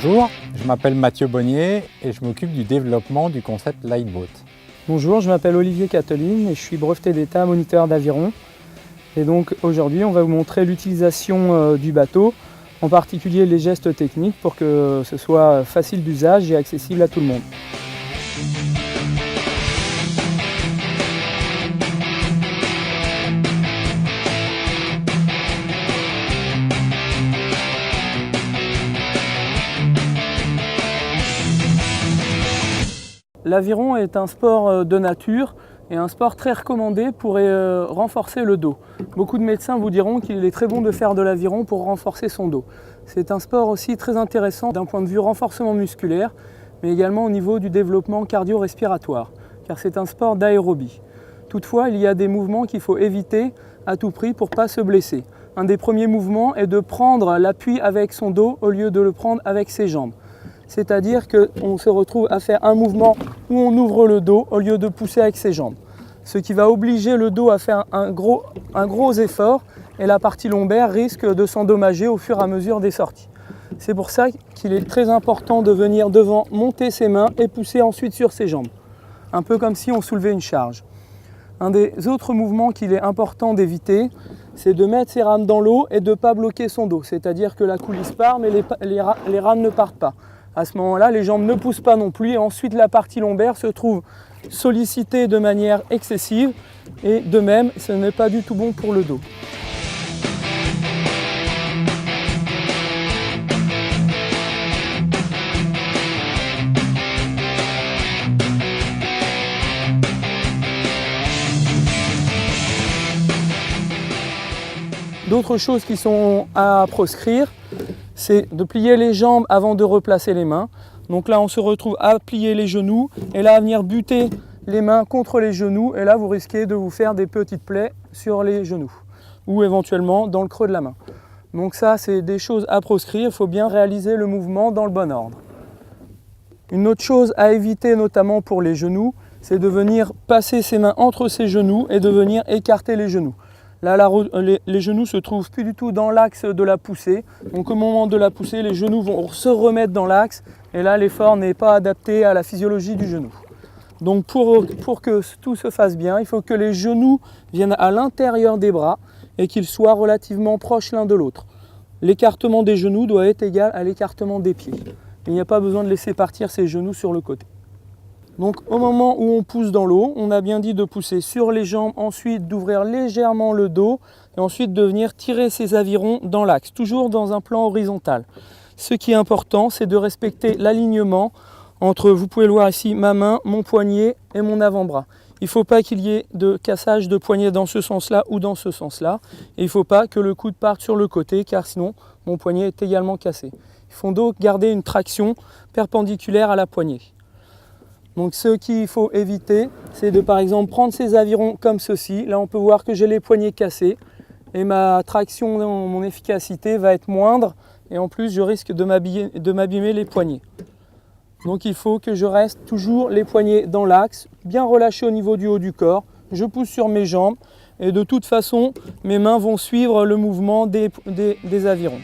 Bonjour, je m'appelle Mathieu Bonnier et je m'occupe du développement du concept Lightboat. Bonjour, je m'appelle Olivier Cateline et je suis breveté d'État moniteur d'aviron. Et donc aujourd'hui, on va vous montrer l'utilisation du bateau, en particulier les gestes techniques pour que ce soit facile d'usage et accessible à tout le monde. L'aviron est un sport de nature et un sport très recommandé pour renforcer le dos. Beaucoup de médecins vous diront qu'il est très bon de faire de l'aviron pour renforcer son dos. C'est un sport aussi très intéressant d'un point de vue renforcement musculaire, mais également au niveau du développement cardio-respiratoire, car c'est un sport d'aérobie. Toutefois, il y a des mouvements qu'il faut éviter à tout prix pour ne pas se blesser. Un des premiers mouvements est de prendre l'appui avec son dos au lieu de le prendre avec ses jambes. C'est-à-dire qu'on se retrouve à faire un mouvement où on ouvre le dos au lieu de pousser avec ses jambes. Ce qui va obliger le dos à faire un gros effort et la partie lombaire risque de s'endommager au fur et à mesure des sorties. C'est pour ça qu'il est très important de venir devant, monter ses mains et pousser ensuite sur ses jambes. Un peu comme si on soulevait une charge. Un des autres mouvements qu'il est important d'éviter, c'est de mettre ses rames dans l'eau et de ne pas bloquer son dos. C'est-à-dire que la coulisse part mais les rames ne partent pas. À ce moment-là, les jambes ne poussent pas non plus et ensuite la partie lombaire se trouve sollicitée de manière excessive et de même, ce n'est pas du tout bon pour le dos. D'autres choses qui sont à proscrire, c'est de plier les jambes avant de replacer les mains. Donc là, on se retrouve à plier les genoux et là, à venir buter les mains contre les genoux. Et là, vous risquez de vous faire des petites plaies sur les genoux ou éventuellement dans le creux de la main. Donc ça, c'est des choses à proscrire. Il faut bien réaliser le mouvement dans le bon ordre. Une autre chose à éviter, notamment pour les genoux, c'est de venir passer ses mains entre ses genoux et de venir écarter les genoux. Là, les genoux se trouvent plus du tout dans l'axe de la poussée. Donc au moment de la poussée, les genoux vont se remettre dans l'axe. Et là, l'effort n'est pas adapté à la physiologie du genou. Donc pour que tout se fasse bien, il faut que les genoux viennent à l'intérieur des bras et qu'ils soient relativement proches l'un de l'autre. L'écartement des genoux doit être égal à l'écartement des pieds. Il n'y a pas besoin de laisser partir ses genoux sur le côté. Donc au moment où on pousse dans l'eau, on a bien dit de pousser sur les jambes, ensuite d'ouvrir légèrement le dos et ensuite de venir tirer ses avirons dans l'axe, toujours dans un plan horizontal. Ce qui est important, c'est de respecter l'alignement entre, vous pouvez le voir ici, ma main, mon poignet et mon avant-bras. Il ne faut pas qu'il y ait de cassage de poignet dans ce sens-là ou dans ce sens-là. Et il ne faut pas que le coude parte sur le côté car sinon mon poignet est également cassé. Il faut donc garder une traction perpendiculaire à la poignée. Donc ce qu'il faut éviter, c'est de par exemple prendre ces avirons comme ceci. Là on peut voir que j'ai les poignets cassés et ma traction, mon efficacité va être moindre et en plus je risque de m'abîmer les poignets. Donc il faut que je reste toujours les poignets dans l'axe, bien relâchés au niveau du haut du corps. Je pousse sur mes jambes et de toute façon mes mains vont suivre le mouvement des avirons.